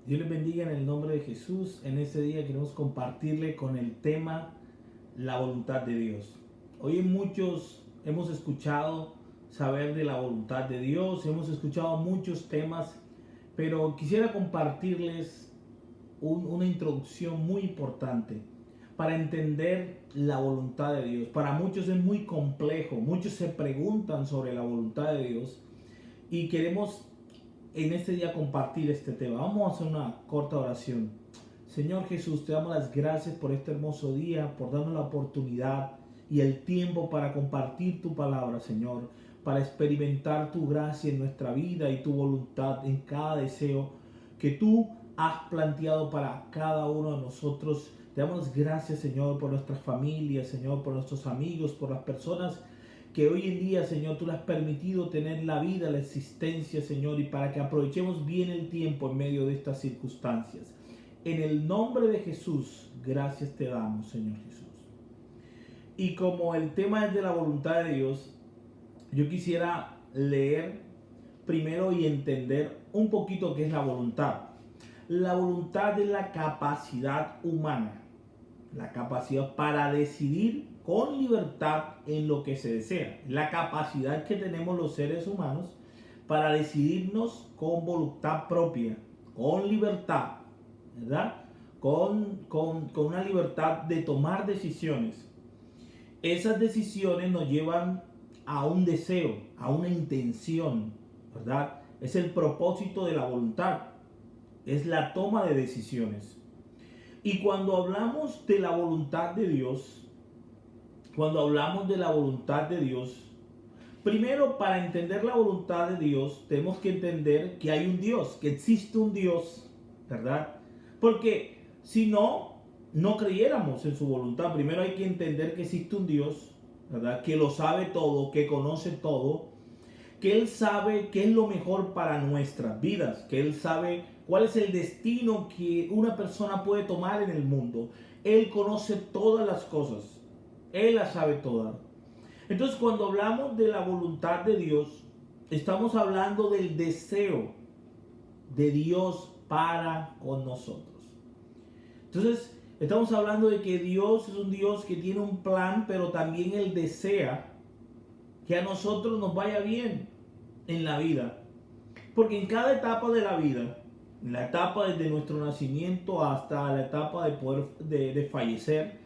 Dios les bendiga en el nombre de Jesús. En este día queremos compartirle con el tema la voluntad de Dios. Hoy muchos hemos escuchado saber de la voluntad de Dios, hemos escuchado muchos temas, pero quisiera compartirles una introducción muy importante para entender la voluntad de Dios. Para muchos es muy complejo, muchos se preguntan sobre la voluntad de Dios y queremos en este día compartir este tema. Vamos a hacer una corta oración. Señor Jesús, te damos las gracias por este hermoso día, por darnos la oportunidad y el tiempo para compartir tu palabra, Señor, para experimentar tu gracia en nuestra vida y tu voluntad en cada deseo que tú has planteado para cada uno de nosotros. Te damos las gracias, Señor, por nuestras familias, Señor, por nuestros amigos, por las personas que hoy en día, Señor, tú le has permitido tener la vida, la existencia, Señor, y para que aprovechemos bien el tiempo en medio de estas circunstancias. En el nombre de Jesús, gracias te damos, Señor Jesús. Y como el tema es de la voluntad de Dios, yo quisiera leer primero y entender un poquito qué es la voluntad. La voluntad es la capacidad humana, la capacidad para decidir con libertad en lo que se desea. La capacidad que tenemos los seres humanos para decidirnos con voluntad propia, con libertad, ¿verdad? Con una libertad de tomar decisiones. Esas decisiones nos llevan a un deseo, a una intención, ¿verdad? Es el propósito de la voluntad, es la toma de decisiones. Y cuando hablamos de la voluntad de Dios, primero para entender la voluntad de Dios, tenemos que entender que hay un Dios, que existe un Dios, ¿verdad? Porque si no, no creyéramos en su voluntad. Primero hay que entender que existe un Dios, ¿verdad? Que lo sabe todo, que conoce todo, que Él sabe qué es lo mejor para nuestras vidas, que Él sabe cuál es el destino que una persona puede tomar en el mundo. Él conoce todas las cosas, Él las sabe todas. Entonces, cuando hablamos de la voluntad de Dios, estamos hablando del deseo de Dios para con nosotros. Entonces, estamos hablando de que Dios es un Dios que tiene un plan, pero también Él desea que a nosotros nos vaya bien en la vida. Porque en cada etapa de la vida, en la etapa desde nuestro nacimiento hasta la etapa de fallecer,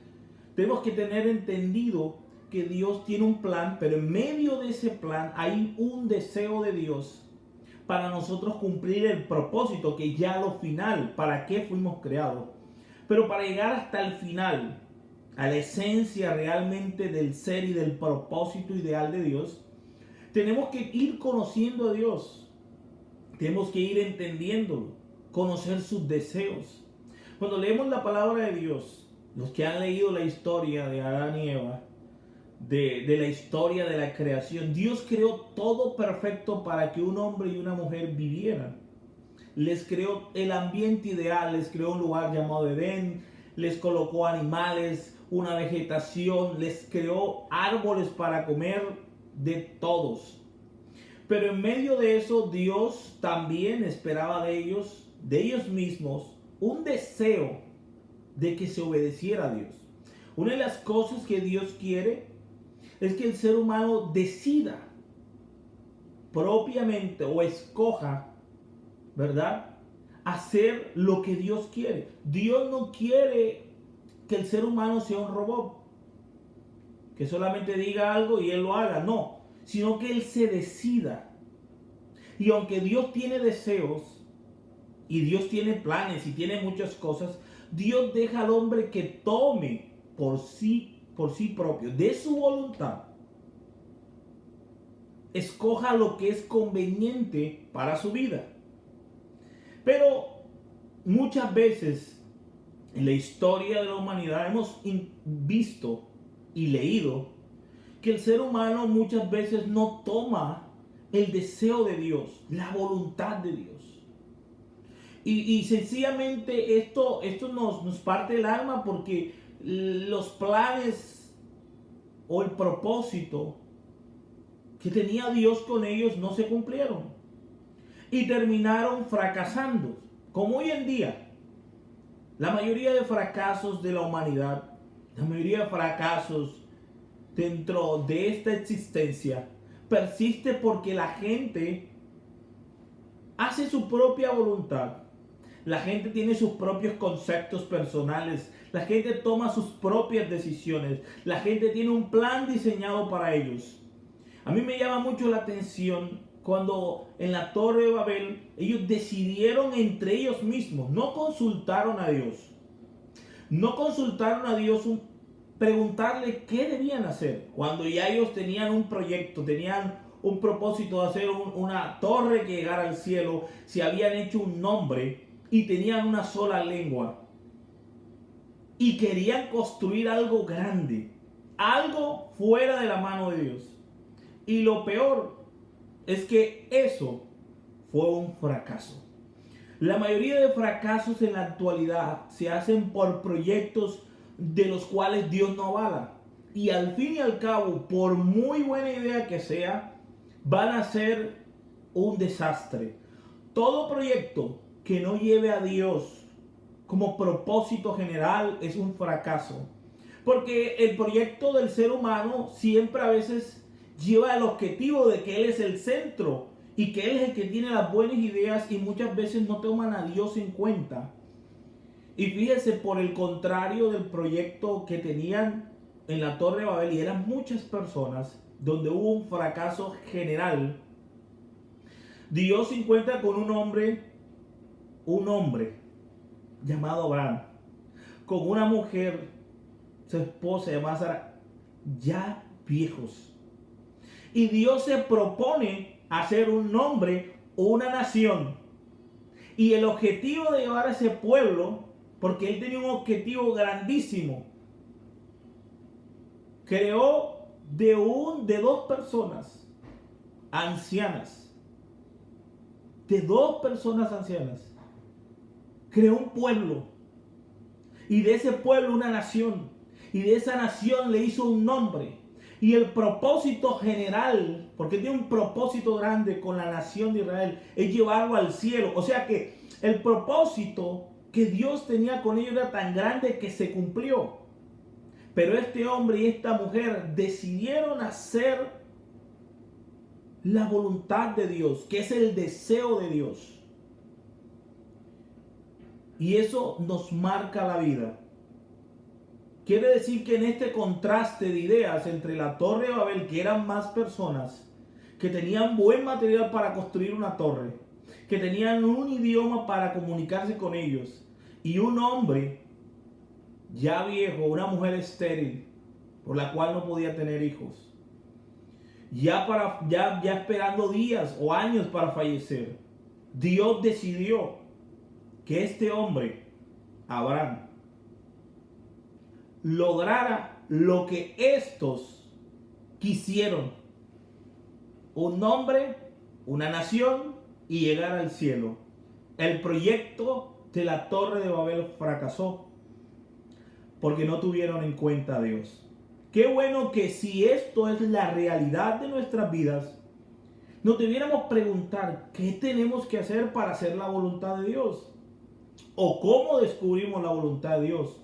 tenemos que tener entendido que Dios tiene un plan, pero en medio de ese plan hay un deseo de Dios para nosotros cumplir el propósito, que ya lo final, para qué fuimos creados. Pero para llegar hasta el final, a la esencia realmente del ser y del propósito ideal de Dios, tenemos que ir conociendo a Dios. Tenemos que ir entendiéndolo, conocer sus deseos. Cuando leemos la palabra de Dios, los que han leído la historia de Adán y Eva, de la historia de la creación, Dios creó todo perfecto para que un hombre y una mujer vivieran. Les creó el ambiente ideal, les creó un lugar llamado Edén, les colocó animales, una vegetación, les creó árboles para comer de todos. Pero en medio de eso, Dios también esperaba de ellos mismos, un deseo de que se obedeciera a Dios. Una de las cosas que Dios quiere es que el ser humano decida propiamente o escoja, ¿verdad?, hacer lo que Dios quiere. Dios no quiere que el ser humano sea un robot, que solamente diga algo y él lo haga, no, sino que él se decida. Y aunque Dios tiene deseos y Dios tiene planes y tiene muchas cosas, Dios deja al hombre que tome por sí propio, de su voluntad, escoja lo que es conveniente para su vida. Pero muchas veces en la historia de la humanidad hemos visto y leído que el ser humano muchas veces no toma el deseo de Dios, la voluntad de Dios. Y sencillamente esto nos parte el alma, porque los planes o el propósito que tenía Dios con ellos no se cumplieron y terminaron fracasando. Como hoy en día, la mayoría de fracasos de la humanidad, la mayoría de fracasos dentro de esta existencia, persiste porque la gente hace su propia voluntad. La gente tiene sus propios conceptos personales. La gente toma sus propias decisiones. La gente tiene un plan diseñado para ellos. A mí me llama mucho la atención cuando en la Torre de Babel ellos decidieron entre ellos mismos, no consultaron a Dios. No consultaron a Dios preguntarle qué debían hacer. Cuando ya ellos tenían un proyecto, tenían un propósito de hacer una torre que llegara al cielo, se habían hecho un nombre y tenían una sola lengua. Y querían construir algo grande, algo fuera de la mano de Dios. Y lo peor es que eso fue un fracaso. La mayoría de fracasos en la actualidad se hacen por proyectos de los cuales Dios no avala. Y al fin y al cabo, por muy buena idea que sea, van a ser un desastre. Todo proyecto que no lleve a Dios como propósito general es un fracaso. Porque el proyecto del ser humano siempre a veces lleva el objetivo de que Él es el centro y que Él es el que tiene las buenas ideas y muchas veces no toman a Dios en cuenta. Y fíjese, por el contrario del proyecto que tenían en la Torre de Babel, y eran muchas personas, donde hubo un fracaso general, Dios se encuentra con un hombre llamado Abraham, con una mujer, su esposa llamada Sara, ya viejos. Y Dios se propone hacer un hombre, una nación. Y el objetivo de llevar a ese pueblo, porque él tenía un objetivo grandísimo, creó de dos personas ancianas, creó un pueblo, y de ese pueblo una nación, y de esa nación le hizo un nombre. Y el propósito general, porque tiene un propósito grande con la nación de Israel, es llevarlo al cielo. O sea que el propósito que Dios tenía con ellos era tan grande que se cumplió. Pero este hombre y esta mujer decidieron hacer la voluntad de Dios, que es el deseo de Dios. Y eso nos marca la vida. Quiere decir que en este contraste de ideas entre la Torre de Babel, que eran más personas, que tenían buen material para construir una torre, que tenían un idioma para comunicarse con ellos, y un hombre ya viejo, una mujer estéril, por la cual no podía tener hijos, ya esperando días o años para fallecer, Dios decidió que este hombre, Abraham, lograra lo que estos quisieron: un nombre, una nación y llegar al cielo. El proyecto de la Torre de Babel fracasó porque no tuvieron en cuenta a Dios. Qué bueno que si esto es la realidad de nuestras vidas, nos debiéramos preguntar qué tenemos que hacer para hacer la voluntad de Dios, o cómo descubrimos la voluntad de Dios,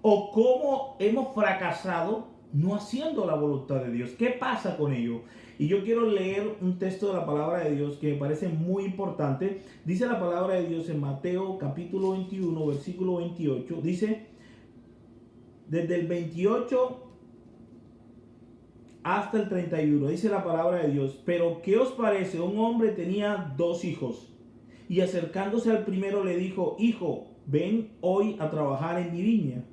o cómo hemos fracasado no haciendo la voluntad de Dios. ¿Qué pasa con ello? Y yo quiero leer un texto de la palabra de Dios que me parece muy importante. Dice la palabra de Dios en Mateo capítulo 21, versículo 28. Dice, desde el 28 hasta el 31, dice la palabra de Dios: pero ¿qué os parece? Un hombre tenía 2 hijos, y acercándose al primero le dijo: hijo, ven hoy a trabajar en mi viña.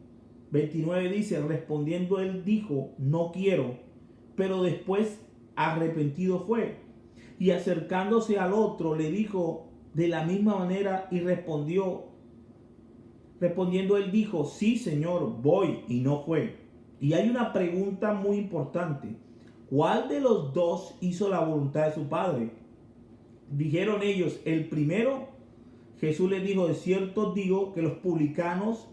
29 dice, respondiendo él dijo: no quiero. Pero después arrepentido fue. Y acercándose al otro le dijo de la misma manera, y respondiendo él dijo: sí, Señor, voy. Y no fue. Y hay una pregunta muy importante: ¿cuál de los dos hizo la voluntad de su padre? Dijeron ellos: el primero. Jesús les dijo: de cierto os digo que los publicanos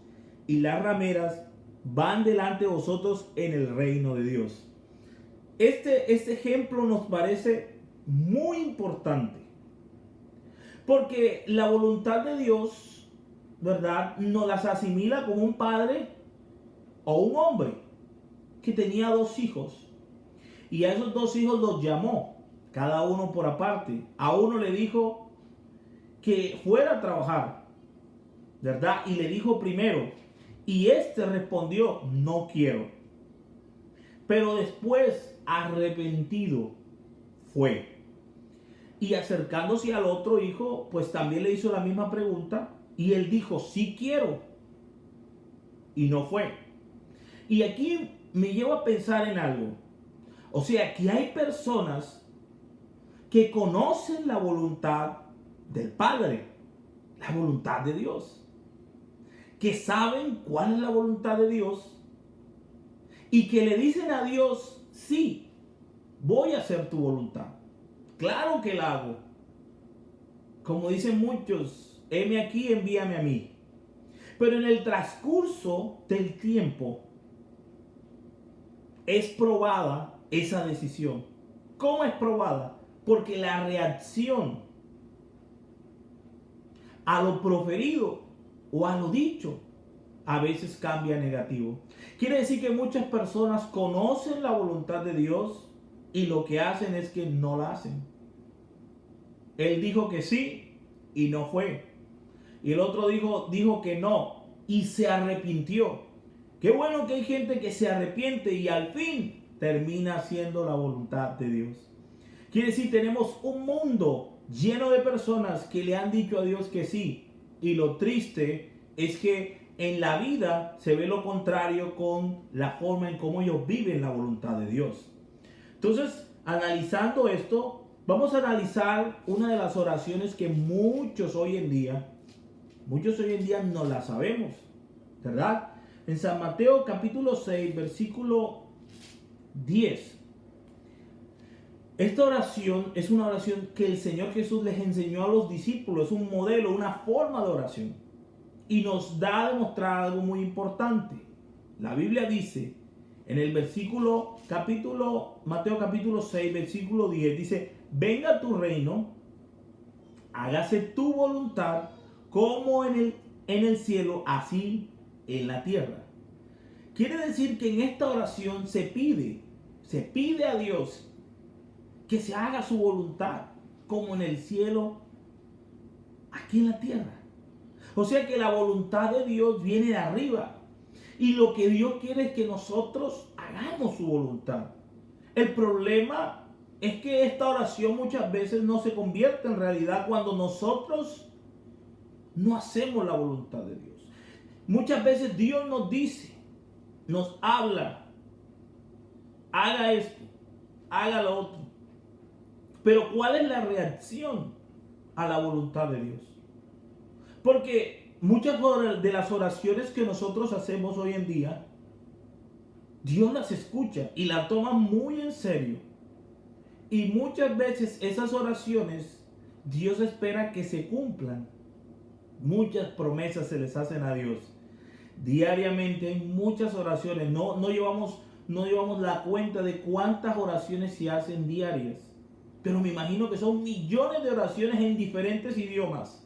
y las rameras van delante de vosotros en el reino de Dios. Este ejemplo nos parece muy importante, Porque la voluntad de Dios, ¿verdad?, nos las asimila como un padre o un hombre que tenía dos hijos. Y a esos dos hijos los llamó, cada uno por aparte. A uno le dijo que fuera a trabajar, ¿verdad? Y le dijo primero, y este respondió, no quiero. Pero después, arrepentido, fue. Y acercándose al otro hijo, pues también le hizo la misma pregunta. Y él dijo, sí quiero. Y no fue. Y aquí me lleva a pensar en algo. O sea, que hay personas que conocen la voluntad del Padre, la voluntad de Dios. Que saben cuál es la voluntad de Dios. Y que le dicen a Dios, sí, voy a hacer tu voluntad. Claro que la hago. Como dicen muchos, heme aquí, envíame a mí. Pero en el transcurso del tiempo es probada esa decisión. ¿Cómo es probada? Porque la reacción a lo proferido o a lo dicho a veces cambia negativo. Quiere decir que muchas personas conocen la voluntad de Dios y lo que hacen es que no la hacen. Él dijo que sí y no fue. Y el otro dijo que no y se arrepintió. Qué bueno que hay gente que se arrepiente y al fin termina haciendo la voluntad de Dios. Quiere decir, tenemos un mundo lleno de personas que le han dicho a Dios que sí. Y lo triste es que en la vida se ve lo contrario con la forma en cómo ellos viven la voluntad de Dios. Entonces, analizando esto, vamos a analizar una de las oraciones que muchos hoy en día no la sabemos, ¿verdad? En San Mateo capítulo 6, versículo 10. Esta oración es una oración que el Señor Jesús les enseñó a los discípulos, es un modelo, una forma de oración. Y nos da a demostrar algo muy importante. La Biblia dice, en el Mateo capítulo 6, versículo 10, dice, venga tu reino, hágase tu voluntad, como en el cielo, así en la tierra. Quiere decir que en esta oración se pide a Dios que se haga su voluntad, como en el cielo, aquí en la tierra. O sea que la voluntad de Dios viene de arriba. Y lo que Dios quiere es que nosotros hagamos su voluntad. El problema es que esta oración muchas veces no se convierte en realidad cuando nosotros no hacemos la voluntad de Dios. Muchas veces Dios nos dice, nos habla, haga esto, haga lo otro. Pero ¿cuál es la reacción a la voluntad de Dios? Porque muchas de las oraciones que nosotros hacemos hoy en día, Dios las escucha y las toma muy en serio. Y muchas veces esas oraciones, Dios espera que se cumplan. Muchas promesas se les hacen a Dios. Diariamente hay muchas oraciones. No llevamos la cuenta de cuántas oraciones se hacen diarias. Pero me imagino que son millones de oraciones en diferentes idiomas.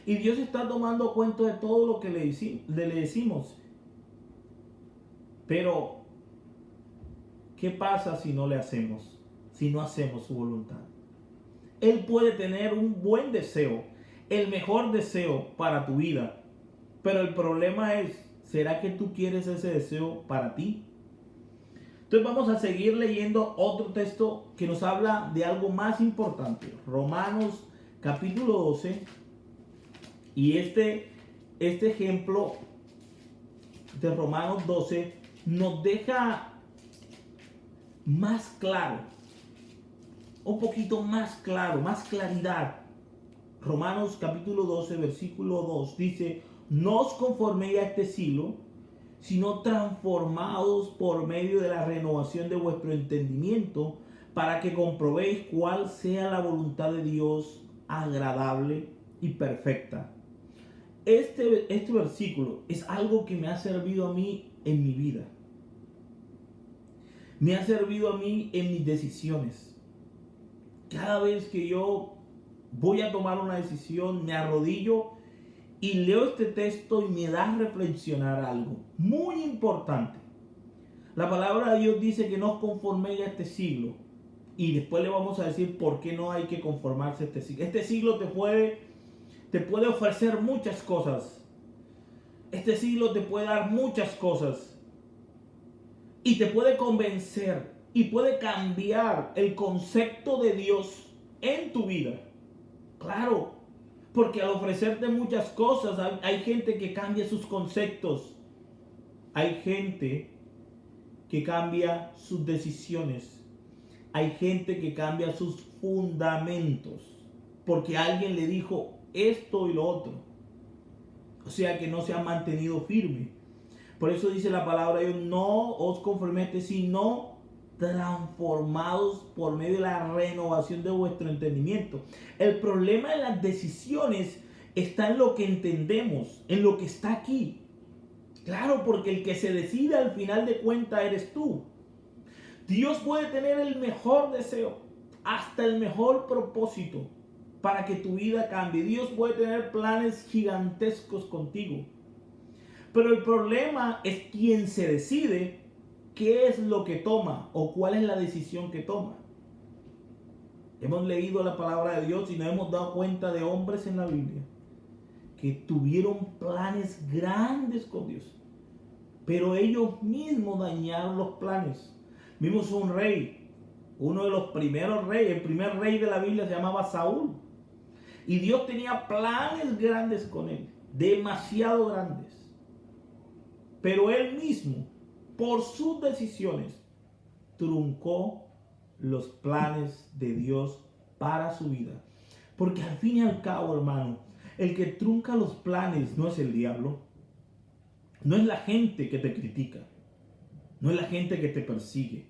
Y Dios está tomando cuenta de todo lo que le decimos. Pero, ¿qué pasa si no le hacemos? Si no hacemos su voluntad. Él puede tener un buen deseo, el mejor deseo para tu vida. Pero el problema es, ¿será que tú quieres ese deseo para ti? Entonces vamos a seguir leyendo otro texto que nos habla de algo más importante. Romanos capítulo 12. Y este ejemplo de Romanos 12 nos deja más claro, un poquito más claro, más claridad. Romanos capítulo 12, versículo 2 dice, no os conforméis a este siglo, sino transformados por medio de la renovación de vuestro entendimiento, para que comprobéis cuál sea la voluntad de Dios agradable y perfecta. Este versículo es algo que me ha servido a mí en mi vida. Me ha servido a mí en mis decisiones. Cada vez que yo voy a tomar una decisión, me arrodillo y leo este texto y me da a reflexionar algo muy importante. La palabra de Dios dice que no os conforméis a este siglo. Y después le vamos a decir por qué no hay que conformarse a este siglo. Este siglo te puede ofrecer muchas cosas. Este siglo te puede dar muchas cosas. Y te puede convencer y puede cambiar el concepto de Dios en tu vida. Claro, porque al ofrecerte muchas cosas, hay gente que cambia sus conceptos. Hay gente que cambia sus decisiones. Hay gente que cambia sus fundamentos. Porque alguien le dijo esto y lo otro. O sea que no se han mantenido firme. Por eso dice la palabra de Dios, no os conforméis, sino transformados por medio de la renovación de vuestro entendimiento. El problema de las decisiones está en lo que entendemos, en lo que está aquí. Claro, porque el que se decide al final de cuentas eres tú. Dios puede tener el mejor deseo, hasta el mejor propósito para que tu vida cambie. Dios puede tener planes gigantescos contigo. Pero el problema es quién se decide qué es lo que toma o cuál es la decisión que toma. Hemos leído la palabra de Dios y nos hemos dado cuenta de hombres en la Biblia que tuvieron planes grandes con Dios, pero ellos mismos dañaron los planes. Vimos un rey, uno de los primeros reyes, el primer rey de la Biblia se llamaba Saúl. Y Dios tenía planes grandes con él, demasiado grandes. Pero él mismo, por sus decisiones, truncó los planes de Dios para su vida. Porque al fin y al cabo, hermano, el que trunca los planes no es el diablo, no es la gente que te critica, no es la gente que te persigue.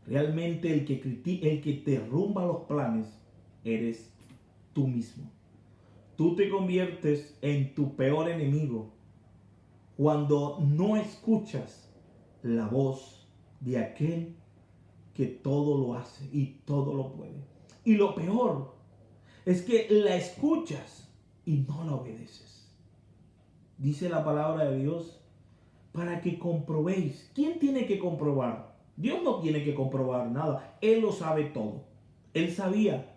Realmente el que te derrumba los planes eres tú mismo. Tú te conviertes en tu peor enemigo cuando no escuchas la voz de aquel que todo lo hace y todo lo puede. Y lo peor es que la escuchas y no la obedeces. Dice la palabra de Dios para que comprobéis. ¿Quién tiene que comprobar? Dios no tiene que comprobar nada. Él lo sabe todo. Él sabía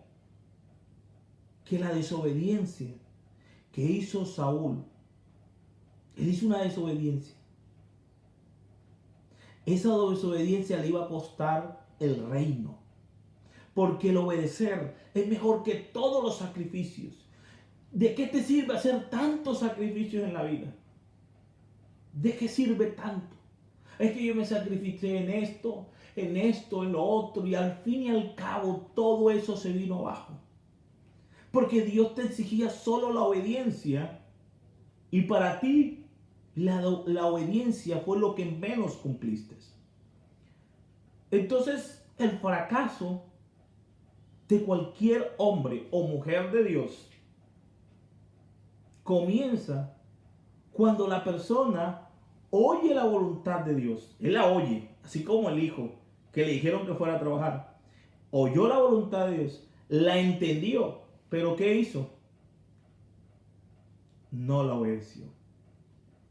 que la desobediencia que hizo Saúl, él hizo una desobediencia. Esa desobediencia le iba a costar el reino. Porque el obedecer es mejor que todos los sacrificios. ¿De qué te sirve hacer tantos sacrificios en la vida? ¿De qué sirve tanto? Es que yo me sacrifiqué en lo otro, y al fin y al cabo todo eso se vino abajo. Porque Dios te exigía solo la obediencia, y para ti la obediencia fue lo que menos cumpliste. Entonces el fracaso de cualquier hombre o mujer de Dios comienza cuando la persona oye la voluntad de Dios. Él la oye, así como el hijo que le dijeron que fuera a trabajar. Oyó la voluntad de Dios, la entendió, pero ¿qué hizo? No la obedeció.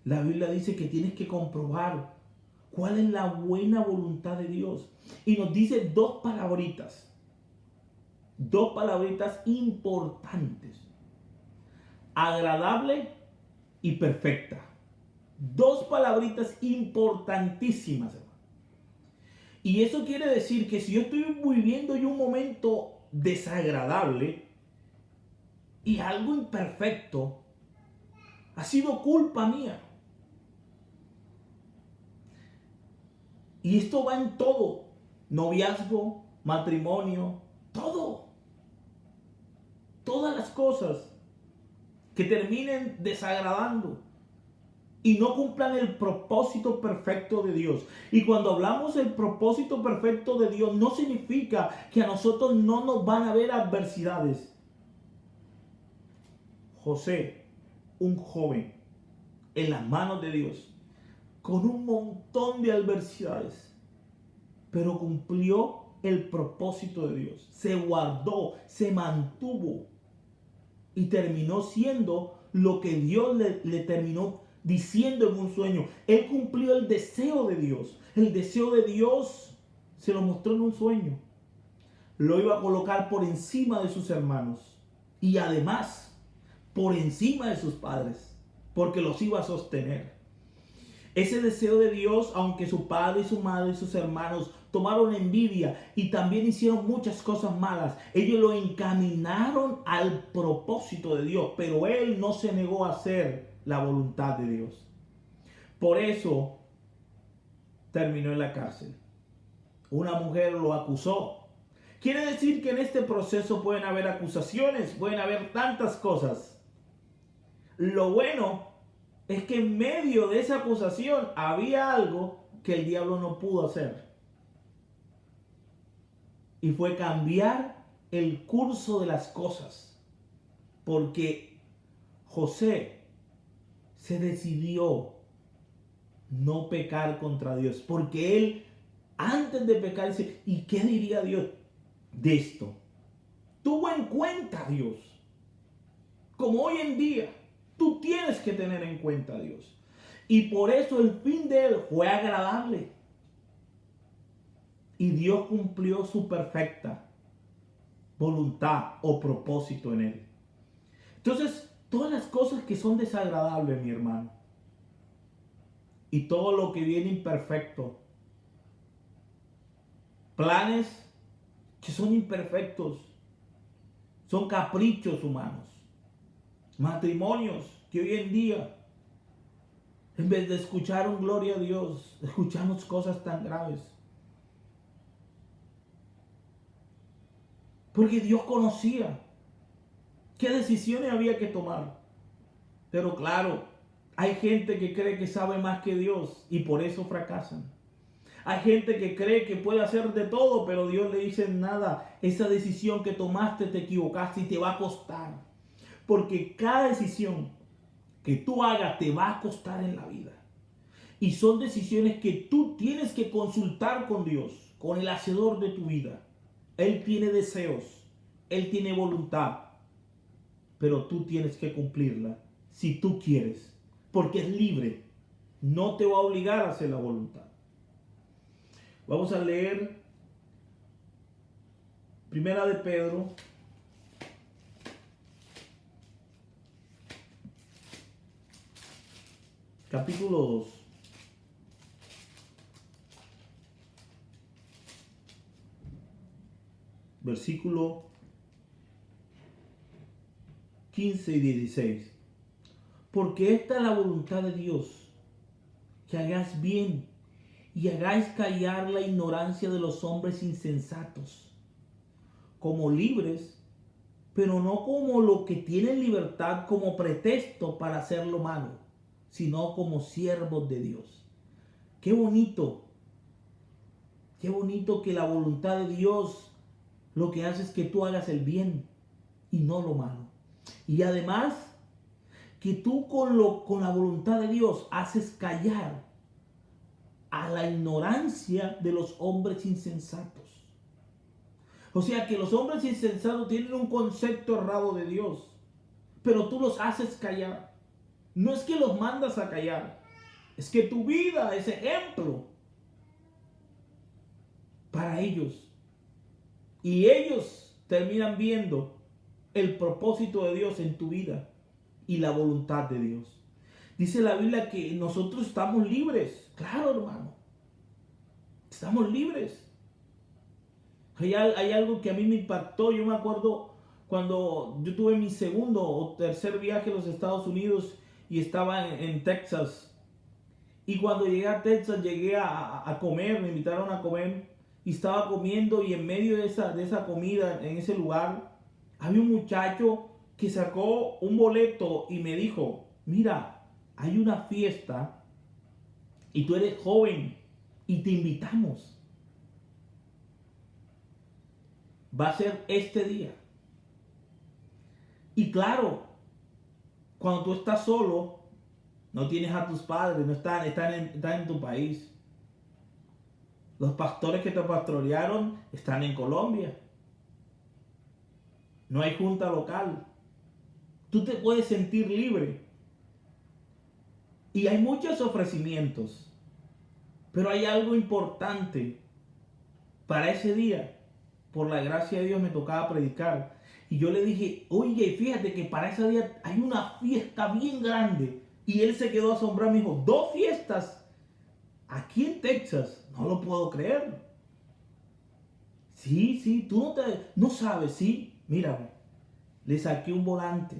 La Biblia dice que tienes que comprobar cuál es la buena voluntad de Dios. Y nos dice dos palabritas importantes: agradable y perfecta. Dos palabritas importantísimas, hermano. Y eso quiere decir que si yo estoy viviendo yo un momento desagradable y algo imperfecto, ha sido culpa mía. Y esto va en todo: noviazgo, matrimonio, todo. Todas las cosas que terminen desagradando y no cumplan el propósito perfecto de Dios. Y cuando hablamos del propósito perfecto de Dios, no significa que a nosotros no nos van a haber adversidades. José, un joven en las manos de Dios, con un montón de adversidades, pero cumplió el propósito de Dios. Se guardó, se mantuvo. y terminó siendo lo que Dios le terminó diciendo en un sueño. Él cumplió el deseo de Dios. El deseo de Dios se lo mostró en un sueño. Lo iba a colocar por encima de sus hermanos y además por encima de sus padres, porque los iba a sostener. Ese deseo de Dios, aunque su padre y su madre y sus hermanos tomaron envidia y también hicieron muchas cosas malas, ellos lo encaminaron al propósito de Dios, pero él no se negó a hacer la voluntad de Dios. Por eso terminó en la cárcel. Una mujer lo acusó. Quiere decir que en este proceso pueden haber acusaciones, pueden haber tantas cosas. Lo bueno es que en medio de esa acusación había algo que el diablo no pudo hacer. Y fue cambiar el curso de las cosas. Porque José se decidió no pecar contra Dios. Porque él, antes de pecar, dice, ¿y qué diría Dios de esto? Tuvo en cuenta a Dios. Como hoy en día, tú tienes que tener en cuenta a Dios. Y por eso el fin de él fue agradable. Y Dios cumplió su perfecta voluntad o propósito en él. Entonces, todas las cosas que son desagradables, mi hermano, y todo lo que viene imperfecto, planes que son imperfectos, son caprichos humanos, matrimonios que hoy en día, en vez de escuchar un gloria a Dios, escuchamos cosas tan graves. Porque Dios conocía qué decisiones había que tomar. Pero claro, hay gente que cree que sabe más que Dios y por eso fracasan. Hay gente que cree que puede hacer de todo, pero Dios le dice nada. Esa decisión que tomaste te equivocaste y te va a costar. Porque cada decisión que tú hagas te va a costar en la vida. Y son decisiones que tú tienes que consultar con Dios, con el hacedor de tu vida. Él tiene deseos, Él tiene voluntad, pero tú tienes que cumplirla si tú quieres, porque es libre, no te va a obligar a hacer la voluntad. Vamos a leer Primera de Pedro, capítulo 2. Versículo 15 y 16. Porque esta es la voluntad de Dios, que hagáis bien y hagáis callar la ignorancia de los hombres insensatos, como libres, pero no como los que tienen libertad como pretexto para hacer lo malo, sino como siervos de Dios. Qué bonito que la voluntad de Dios lo que hace es que tú hagas el bien y no lo malo. Y además, que tú con la voluntad de Dios haces callar a la ignorancia de los hombres insensatos. O sea que los hombres insensatos tienen un concepto errado de Dios, pero tú los haces callar. No es que los mandas a callar, es que tu vida es ejemplo para ellos. Y ellos terminan viendo el propósito de Dios en tu vida y la voluntad de Dios. Dice la Biblia que nosotros estamos libres. Claro, hermano. Estamos libres. Hay algo que a mí me impactó. Yo me acuerdo cuando yo tuve mi segundo o tercer viaje a los Estados Unidos y estaba en Texas. Y cuando llegué a Texas, llegué a comer, me invitaron a comer. Y estaba comiendo y en medio de esa comida, en ese lugar, había un muchacho que sacó un boleto y me dijo, mira, hay una fiesta y tú eres joven y te invitamos. Va a ser este día. Y claro, cuando tú estás solo, no tienes a tus padres, no están en tu país. Los pastores que te pastorearon están en Colombia. No hay junta local. tú te puedes sentir libre. Y hay muchos ofrecimientos, pero hay algo importante. Para ese día, por la gracia de Dios, me tocaba predicar. Y yo le dije, oye, fíjate que para ese día hay una fiesta bien grande. Y él se quedó asombrado, me dijo, 2 fiestas aquí en Texas, no lo puedo creer. Sí, tú no sabes, sí, mírame, le saqué un volante,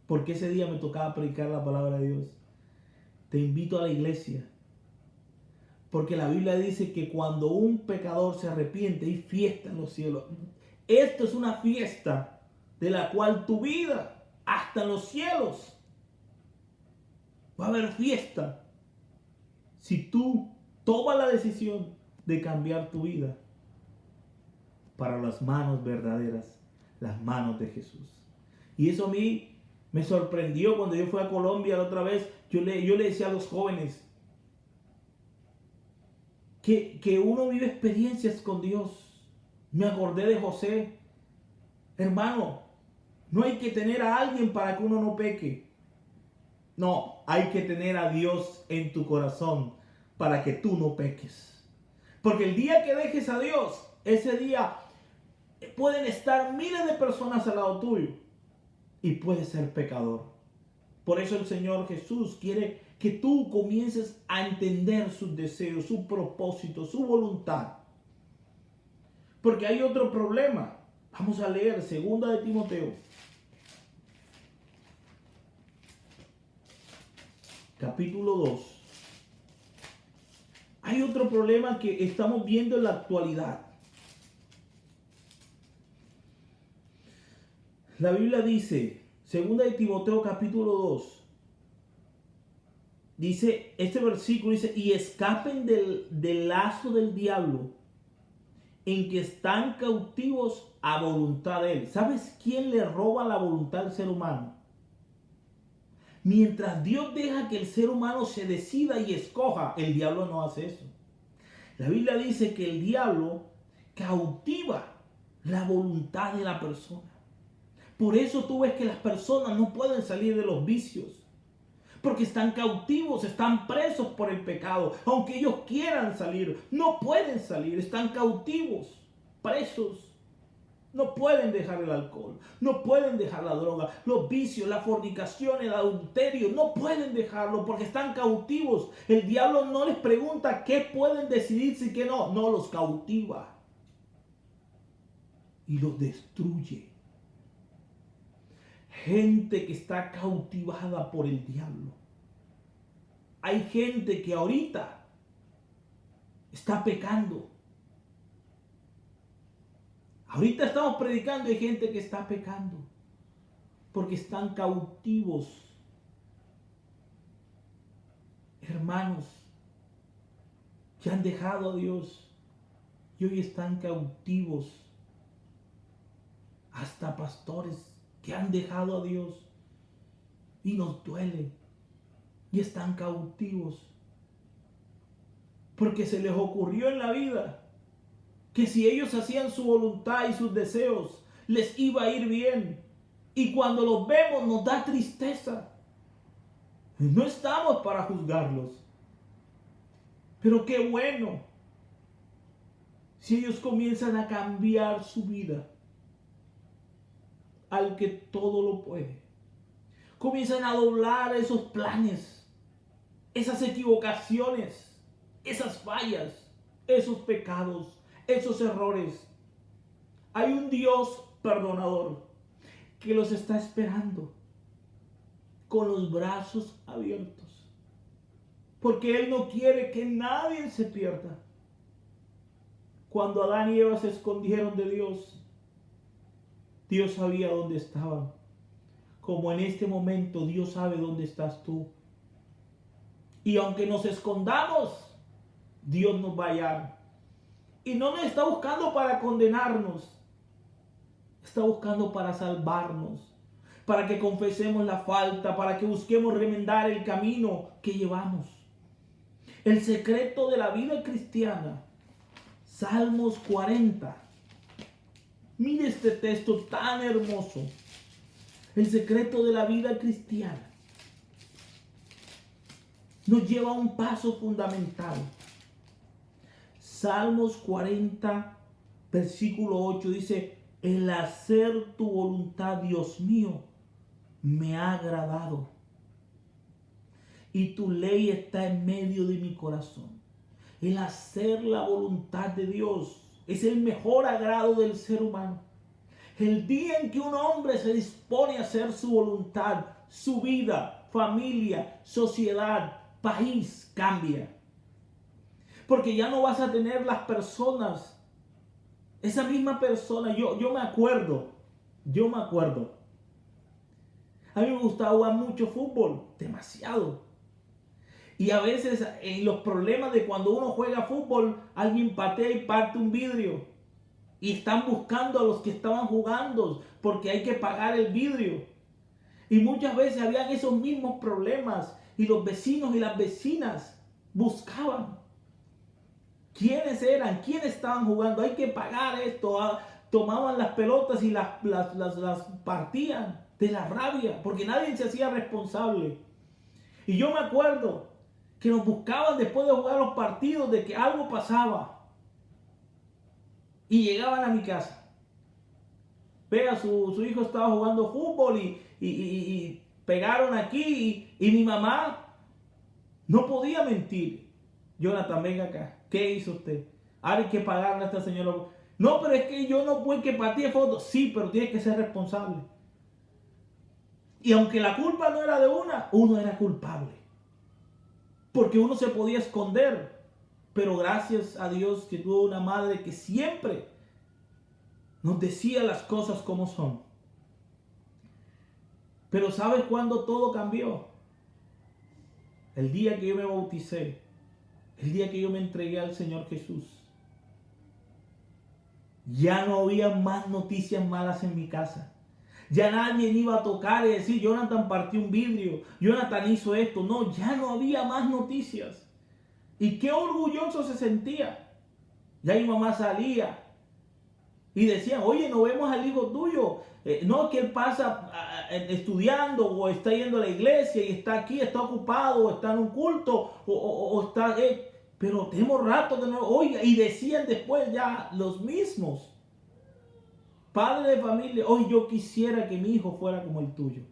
porque ese día me tocaba predicar la palabra de Dios. Te invito a la iglesia, porque la Biblia dice que cuando un pecador se arrepiente, hay fiesta en los cielos. Esto es una fiesta de la cual tu vida, hasta en los cielos, va a haber fiesta. Si tú tomas la decisión de cambiar tu vida para las manos verdaderas, las manos de Jesús. Y eso a mí me sorprendió cuando yo fui a Colombia la otra vez. Yo le decía a los jóvenes que uno vive experiencias con Dios. Me acordé de José. Hermano, no hay que tener a alguien para que uno no peque. No, hay que tener a Dios en tu corazón para que tú no peques. Porque el día que dejes a Dios, ese día pueden estar miles de personas al lado tuyo y puedes ser pecador. Por eso el Señor Jesús quiere que tú comiences a entender sus deseos, su propósito, su voluntad. Porque hay otro problema. Vamos a leer 2 de Timoteo, capítulo 2. Hay otro problema que estamos viendo en la actualidad. La Biblia dice, 2 de Timoteo capítulo 2, dice, este versículo dice, y escapen del lazo del diablo, en que están cautivos a voluntad de él. ¿Sabes quién le roba la voluntad al ser humano? Mientras Dios deja que el ser humano se decida y escoja, el diablo no hace eso. La Biblia dice que el diablo cautiva la voluntad de la persona. Por eso tú ves que las personas no pueden salir de los vicios. Porque están cautivos, están presos por el pecado. Aunque ellos quieran salir, no pueden salir. Están cautivos, presos. No pueden dejar el alcohol, no pueden dejar la droga, los vicios, la fornicación, el adulterio. No pueden dejarlo porque están cautivos. El diablo no les pregunta qué pueden decidir si que no. No, los cautiva y los destruye. Gente que está cautivada por el diablo. Hay gente que ahorita está pecando. Ahorita estamos predicando y hay gente que está pecando porque están cautivos. Hermanos que han dejado a Dios y hoy están cautivos. Hasta pastores que han dejado a Dios y nos duele y están cautivos porque se les ocurrió en la vida que si ellos hacían su voluntad y sus deseos les iba a ir bien, y cuando los vemos nos da tristeza. No estamos para juzgarlos, pero qué bueno si ellos comienzan a cambiar su vida al que todo lo puede. Comienzan a doblar esos planes, esas equivocaciones, esas fallas, esos pecados, esos errores. Hay un Dios perdonador que los está esperando con los brazos abiertos, porque Él no quiere que nadie se pierda. Cuando Adán y Eva se escondieron de Dios, Dios sabía dónde estaban. Como en este momento Dios sabe dónde estás tú. Y aunque nos escondamos, Dios nos va a hallar. Y no nos está buscando para condenarnos. Está buscando para salvarnos. Para que confesemos la falta. Para que busquemos remendar el camino que llevamos. El secreto de la vida cristiana. Salmos 40. Mire este texto tan hermoso. El secreto de la vida cristiana nos lleva a un paso fundamental. Salmos 40, versículo 8 dice: el hacer tu voluntad, Dios mío, me ha agradado, y tu ley está en medio de mi corazón. El hacer la voluntad de Dios es el mejor agrado del ser humano. El día en que un hombre se dispone a hacer su voluntad, su vida, familia, sociedad, país cambia. Porque ya no vas a tener las personas, esa misma persona. Yo me acuerdo. A mí me gustaba jugar mucho fútbol, demasiado. Y a veces en los problemas de cuando uno juega fútbol, alguien patea y parte un vidrio. Y están buscando a los que estaban jugando porque hay que pagar el vidrio. Y muchas veces habían esos mismos problemas y los vecinos y las vecinas buscaban quiénes eran, quiénes estaban jugando. Hay que pagar esto. Tomaban las pelotas y las partían de la rabia porque nadie se hacía responsable. Y yo me acuerdo que nos buscaban después de jugar los partidos de que algo pasaba. Y llegaban a mi casa. Vea, su hijo estaba jugando fútbol y pegaron aquí y mi mamá no podía mentir. Jonathan, venga acá. ¿Qué hizo usted? Ahora hay que pagarle a esta señora. No, pero es que yo no puedo que patee fotos. Sí, pero tiene que ser responsable. Y aunque la culpa no era de uno era culpable. Porque uno se podía esconder. Pero gracias a Dios que tuvo una madre que siempre nos decía las cosas como son. Pero ¿sabes cuándo todo cambió? El día que yo me bauticé. El día que yo me entregué al Señor Jesús. Ya no había más noticias malas en mi casa. Ya nadie iba a tocar y decir: Jonathan partió un vidrio, Jonathan hizo esto. No, ya no había más noticias. Y qué orgulloso se sentía. Ya mi mamá salía y decían: oye, no vemos al hijo tuyo. No, que él pasa estudiando o está yendo a la iglesia y está aquí, está ocupado o está en un culto o está... pero tenemos rato que no... Oiga, y decían después ya los mismos padres de familia: hoy yo quisiera que mi hijo fuera como el tuyo.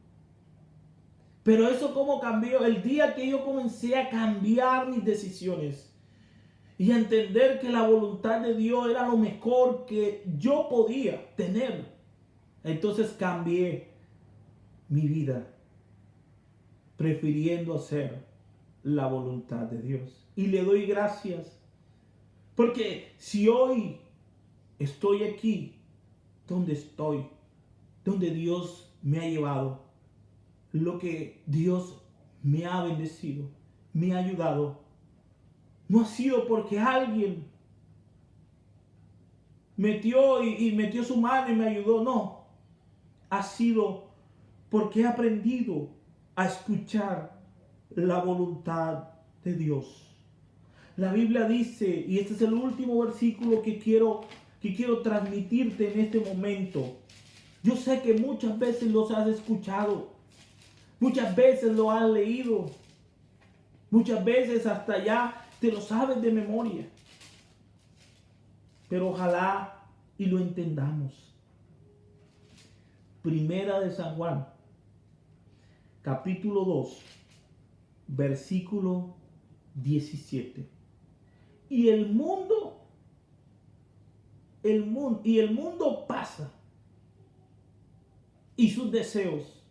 Pero eso cómo cambió el día que yo comencé a cambiar mis decisiones y a entender que la voluntad de Dios era lo mejor que yo podía tener. Entonces cambié mi vida prefiriendo hacer la voluntad de Dios. Y le doy gracias porque si hoy estoy aquí donde estoy, donde Dios me ha llevado, lo que Dios me ha bendecido, me ha ayudado, no ha sido porque alguien metió metió su mano y me ayudó. No, ha sido porque he aprendido a escuchar la voluntad de Dios. La Biblia dice, y este es el último versículo que quiero transmitirte en este momento. Yo sé que muchas veces los has escuchado, muchas veces lo has leído, muchas veces hasta ya te lo sabes de memoria. Pero ojalá y lo entendamos. Primera de San Juan, capítulo 2, versículo 17. Y el mundo pasa y sus deseos.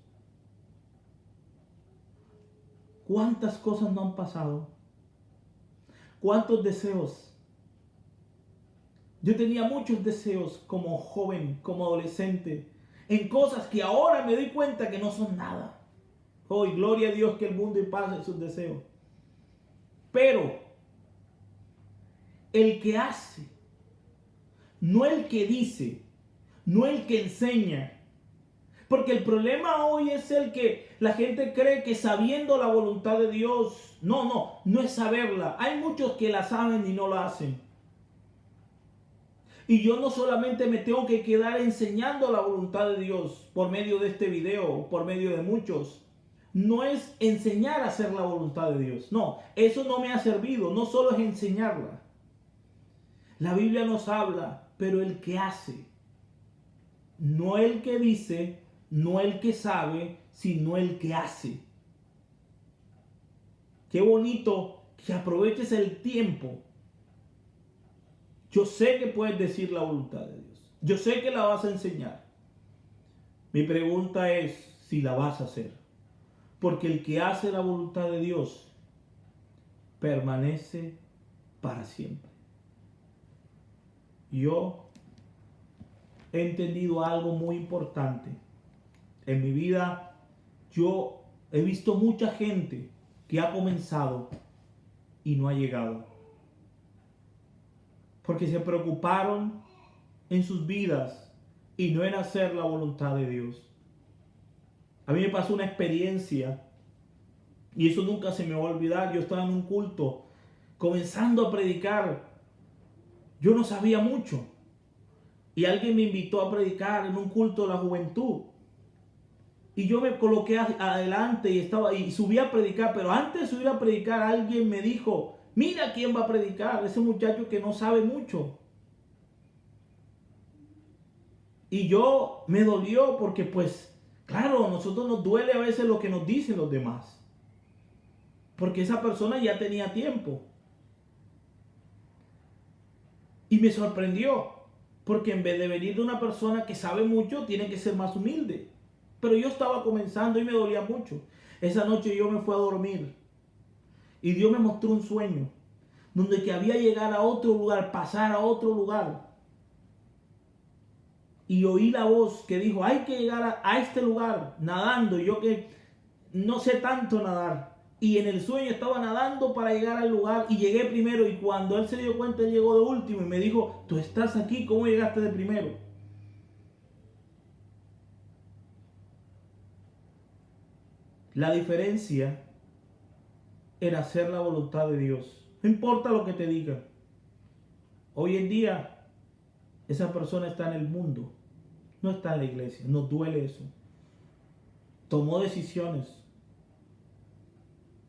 ¿Cuántas cosas no han pasado? ¿Cuántos deseos? Yo tenía muchos deseos como joven, como adolescente, en cosas que ahora me doy cuenta que no son nada. Hoy, gloria a Dios que el mundo pase sus deseos. Pero el que hace, no el que dice, no el que enseña. Porque el problema hoy es el que la gente cree que sabiendo la voluntad de Dios, no es saberla. Hay muchos que la saben y no la hacen. Y yo no solamente me tengo que quedar enseñando la voluntad de Dios por medio de este video, por medio de muchos. No es enseñar a hacer la voluntad de Dios. No, eso no me ha servido. No solo es enseñarla. La Biblia nos habla, pero el que hace. No el que dice, no el que sabe, sino el que hace. Qué bonito que aproveches el tiempo. Yo sé que puedes decir la voluntad de Dios. Yo sé que la vas a enseñar. Mi pregunta es si la vas a hacer. Porque el que hace la voluntad de Dios permanece para siempre. Yo he entendido algo muy importante. En mi vida yo he visto mucha gente que ha comenzado y no ha llegado. Porque se preocuparon en sus vidas y no en hacer la voluntad de Dios. A mí me pasó una experiencia y eso nunca se me va a olvidar. Yo estaba en un culto comenzando a predicar. Yo no sabía mucho. Y alguien me invitó a predicar en un culto de la juventud. Y yo me coloqué adelante y subí a predicar. Pero antes de subir a predicar, alguien me dijo: mira quién va a predicar, ese muchacho que no sabe mucho. Y yo me dolió porque pues, claro, a nosotros nos duele a veces lo que nos dicen los demás. Porque esa persona ya tenía tiempo. Y me sorprendió. Porque en vez de venir de una persona que sabe mucho, tiene que ser más humilde. Pero yo estaba comenzando y me dolía mucho. Esa noche yo me fui a dormir. Y Dios me mostró un sueño. Donde que había llegar a otro lugar, pasar a otro lugar. Y oí la voz que dijo: hay que llegar a este lugar nadando. Y yo que no sé tanto nadar. Y en el sueño estaba nadando para llegar al lugar y llegué primero. Y cuando él se dio cuenta, él llegó de último y me dijo: tú estás aquí, ¿cómo llegaste de primero? La diferencia era hacer la voluntad de Dios. No importa lo que te digan. Hoy en día, esa persona está en el mundo. No está en la iglesia. Nos duele eso. Tomó decisiones.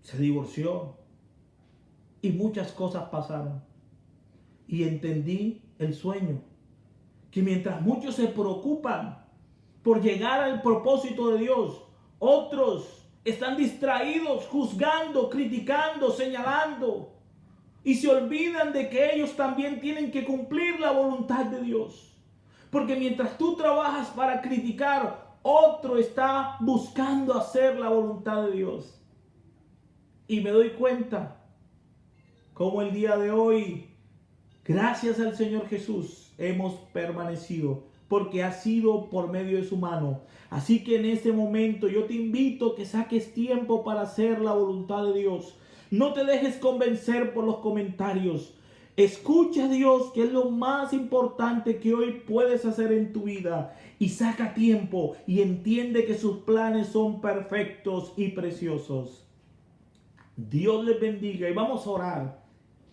Se divorció. Y muchas cosas pasaron. Y entendí el sueño. Que mientras muchos se preocupan por llegar al propósito de Dios, otros están distraídos, juzgando, criticando, señalando. Y se olvidan de que ellos también tienen que cumplir la voluntad de Dios. Porque mientras tú trabajas para criticar, otro está buscando hacer la voluntad de Dios. Y me doy cuenta cómo el día de hoy, gracias al Señor Jesús, hemos permanecido, porque ha sido por medio de su mano. Así que en este momento yo te invito a que saques tiempo para hacer la voluntad de Dios. No te dejes convencer por los comentarios. Escucha a Dios, que es lo más importante que hoy puedes hacer en tu vida. Y saca tiempo y entiende que sus planes son perfectos y preciosos. Dios les bendiga y vamos a orar.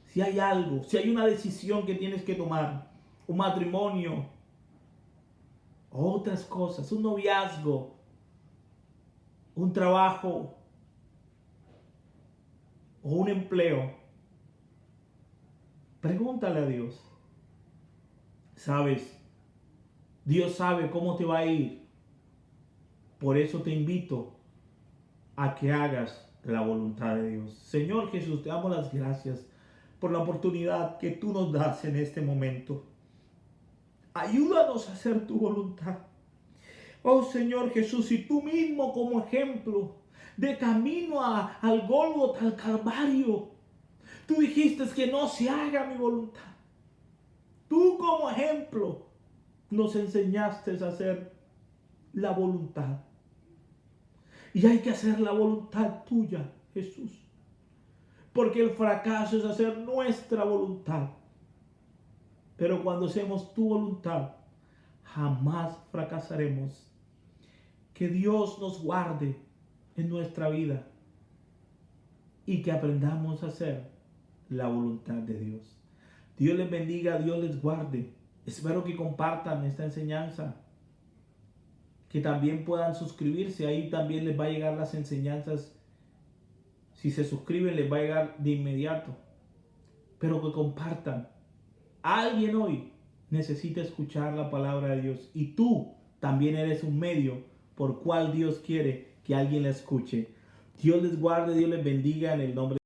Si hay algo, si hay una decisión que tienes que tomar, un matrimonio, otras cosas, un noviazgo, un trabajo o un empleo, pregúntale a Dios. Sabes, Dios sabe cómo te va a ir. Por eso te invito a que hagas la voluntad de Dios. Señor Jesús, te damos las gracias por la oportunidad que tú nos das en este momento. Ayúdanos a hacer tu voluntad. Oh Señor Jesús, y tú mismo como ejemplo de camino al Gólgota, al Calvario, tú dijiste que no se haga mi voluntad. Tú como ejemplo nos enseñaste a hacer la voluntad. Y hay que hacer la voluntad tuya, Jesús. Porque el fracaso es hacer nuestra voluntad. Pero cuando hacemos tu voluntad, jamás fracasaremos. Que Dios nos guarde en nuestra vida y que aprendamos a hacer la voluntad de Dios. Dios les bendiga, Dios les guarde. Espero que compartan esta enseñanza, que también puedan suscribirse. Ahí también les va a llegar las enseñanzas. Si se suscriben les va a llegar de inmediato. Pero que compartan. Alguien hoy necesita escuchar la palabra de Dios y tú también eres un medio por cual Dios quiere que alguien la escuche. Dios les guarde, Dios les bendiga en el nombre de